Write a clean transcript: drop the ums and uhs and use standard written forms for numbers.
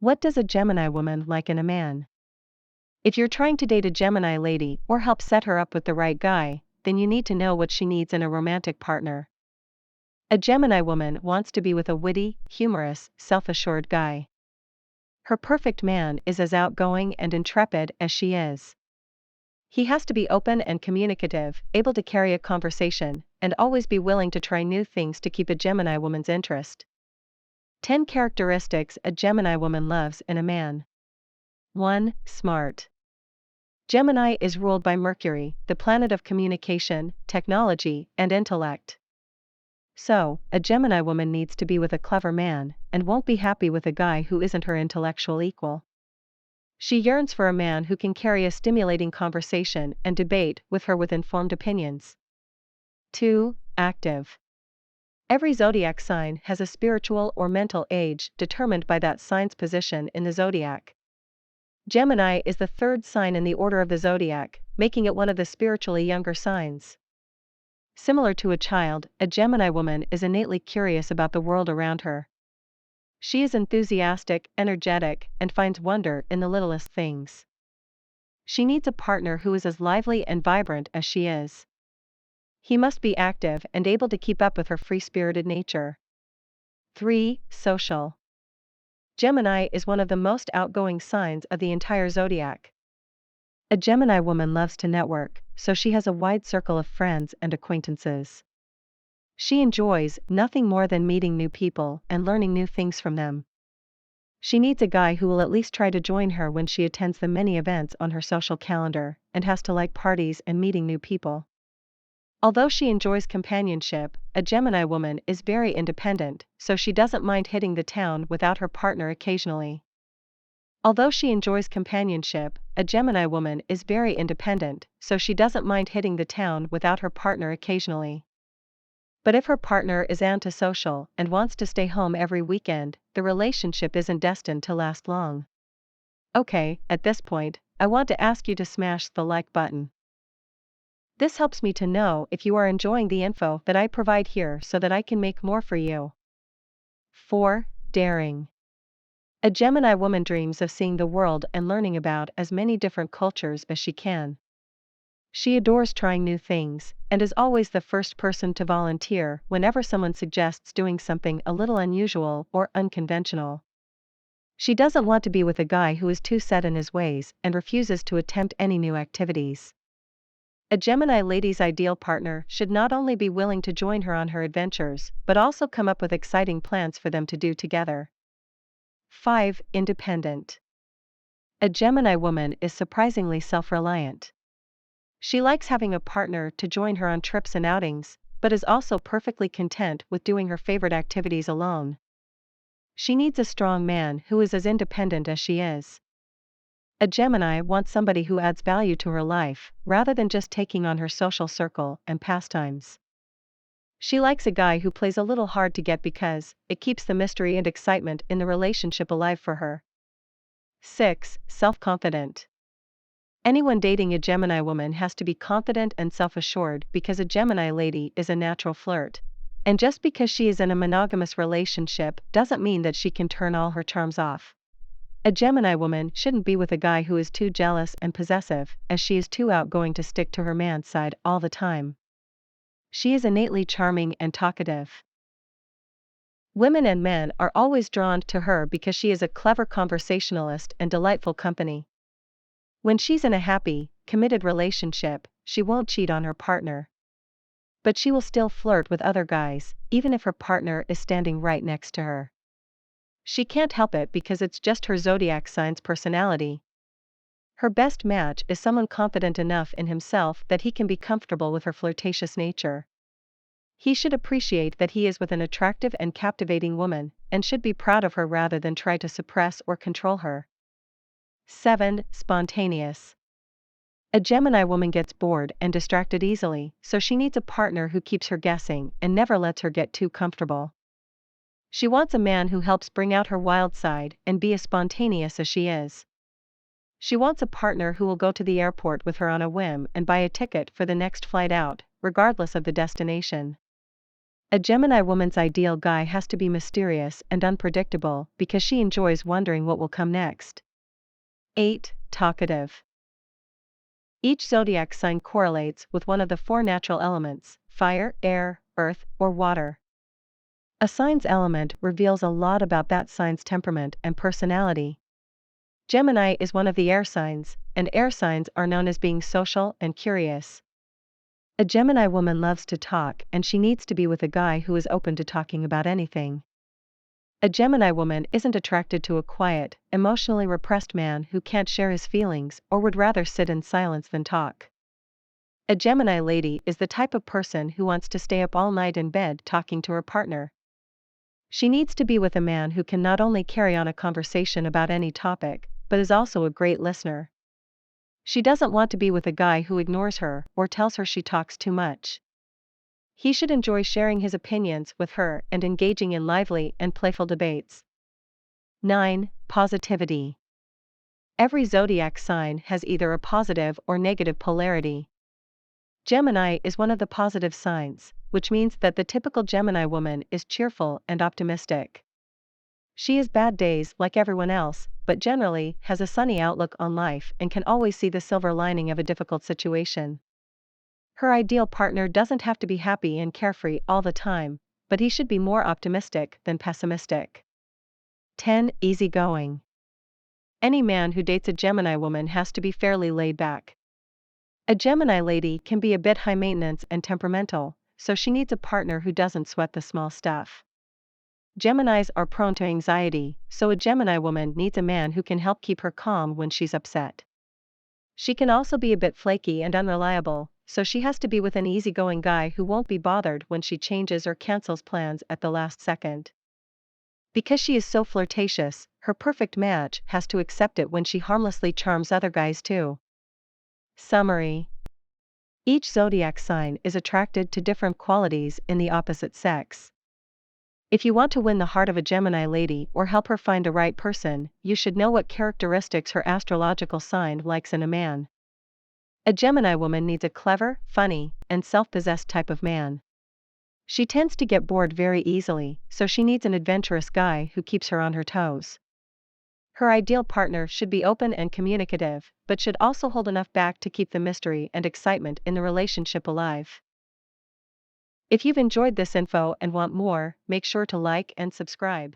What does a Gemini woman like in a man? If you're trying to date a Gemini lady or help set her up with the right guy, then you need to know what she needs in a romantic partner. A Gemini woman wants to be with a witty, humorous, self-assured guy. Her perfect man is as outgoing and intrepid as she is. He has to be open and communicative, able to carry a conversation, and always be willing to try new things to keep a Gemini woman's interest. 10 characteristics a Gemini woman loves in a man. 1. Smart. Gemini is ruled by Mercury, the planet of communication, technology, and intellect. So, a Gemini woman needs to be with a clever man, and won't be happy with a guy who isn't her intellectual equal. She yearns for a man who can carry a stimulating conversation and debate with her with informed opinions. 2. Active. Every zodiac sign has a spiritual or mental age determined by that sign's position in the zodiac. Gemini is the third sign in the order of the zodiac, making it one of the spiritually younger signs. Similar to a child, a Gemini woman is innately curious about the world around her. She is enthusiastic, energetic, and finds wonder in the littlest things. She needs a partner who is as lively and vibrant as she is. He must be active and able to keep up with her free-spirited nature. 3. Social. Gemini is one of the most outgoing signs of the entire zodiac. A Gemini woman loves to network, so she has a wide circle of friends and acquaintances. She enjoys nothing more than meeting new people and learning new things from them. She needs a guy who will at least try to join her when she attends the many events on her social calendar, and has to like parties and meeting new people. Although she enjoys companionship, a Gemini woman is very independent, so she doesn't mind hitting the town without her partner occasionally. Although she enjoys companionship, a Gemini woman is very independent, so she doesn't mind hitting the town without her partner occasionally. But if her partner is antisocial and wants to stay home every weekend, the relationship isn't destined to last long. Okay, at this point, I want to ask you to smash the like button. This helps me to know if you are enjoying the info that I provide here so that I can make more for you. 4. Daring. A Gemini woman dreams of seeing the world and learning about as many different cultures as she can. She adores trying new things, and is always the first person to volunteer whenever someone suggests doing something a little unusual or unconventional. She doesn't want to be with a guy who is too set in his ways and refuses to attempt any new activities. A Gemini lady's ideal partner should not only be willing to join her on her adventures, but also come up with exciting plans for them to do together. 5. Independent. A Gemini woman is surprisingly self-reliant. She likes having a partner to join her on trips and outings, but is also perfectly content with doing her favorite activities alone. She needs a strong man who is as independent as she is. A Gemini wants somebody who adds value to her life, rather than just taking on her social circle and pastimes. She likes a guy who plays a little hard to get because it keeps the mystery and excitement in the relationship alive for her. 6. Self-confident. Anyone dating a Gemini woman has to be confident and self-assured because a Gemini lady is a natural flirt. And just because she is in a monogamous relationship doesn't mean that she can turn all her charms off. A Gemini woman shouldn't be with a guy who is too jealous and possessive, as she is too outgoing to stick to her man's side all the time. She is innately charming and talkative. Women and men are always drawn to her because she is a clever conversationalist and delightful company. When she's in a happy, committed relationship, she won't cheat on her partner. But she will still flirt with other guys, even if her partner is standing right next to her. She can't help it because it's just her zodiac sign's personality. Her best match is someone confident enough in himself that he can be comfortable with her flirtatious nature. He should appreciate that he is with an attractive and captivating woman, and should be proud of her rather than try to suppress or control her. 7. Spontaneous. A Gemini woman gets bored and distracted easily, so she needs a partner who keeps her guessing and never lets her get too comfortable. She wants a man who helps bring out her wild side and be as spontaneous as she is. She wants a partner who will go to the airport with her on a whim and buy a ticket for the next flight out, regardless of the destination. A Gemini woman's ideal guy has to be mysterious and unpredictable because she enjoys wondering what will come next. 8. Talkative. Each zodiac sign correlates with one of the four natural elements: fire, air, earth, or water. A sign's element reveals a lot about that sign's temperament and personality. Gemini is one of the air signs, and air signs are known as being social and curious. A Gemini woman loves to talk, and she needs to be with a guy who is open to talking about anything. A Gemini woman isn't attracted to a quiet, emotionally repressed man who can't share his feelings or would rather sit in silence than talk. A Gemini lady is the type of person who wants to stay up all night in bed talking to her partner. She needs to be with a man who can not only carry on a conversation about any topic, but is also a great listener. She doesn't want to be with a guy who ignores her or tells her she talks too much. He should enjoy sharing his opinions with her and engaging in lively and playful debates. 9. Positivity. Every zodiac sign has either a positive or negative polarity. Gemini is one of the positive signs, which means that the typical Gemini woman is cheerful and optimistic. She has bad days like everyone else, but generally has a sunny outlook on life and can always see the silver lining of a difficult situation. Her ideal partner doesn't have to be happy and carefree all the time, but he should be more optimistic than pessimistic. 10. Easygoing. Any man who dates a Gemini woman has to be fairly laid back. A Gemini lady can be a bit high maintenance and temperamental, so she needs a partner who doesn't sweat the small stuff. Geminis are prone to anxiety, so a Gemini woman needs a man who can help keep her calm when she's upset. She can also be a bit flaky and unreliable, so she has to be with an easygoing guy who won't be bothered when she changes or cancels plans at the last second. Because she is so flirtatious, her perfect match has to accept it when she harmlessly charms other guys too. Summary. Each zodiac sign is attracted to different qualities in the opposite sex. If you want to win the heart of a Gemini lady or help her find the right person, you should know what characteristics her astrological sign likes in a man. A Gemini woman needs a clever, funny, and self-possessed type of man. She tends to get bored very easily, so she needs an adventurous guy who keeps her on her toes. Her ideal partner should be open and communicative, but should also hold enough back to keep the mystery and excitement in the relationship alive. If you've enjoyed this info and want more, make sure to like and subscribe.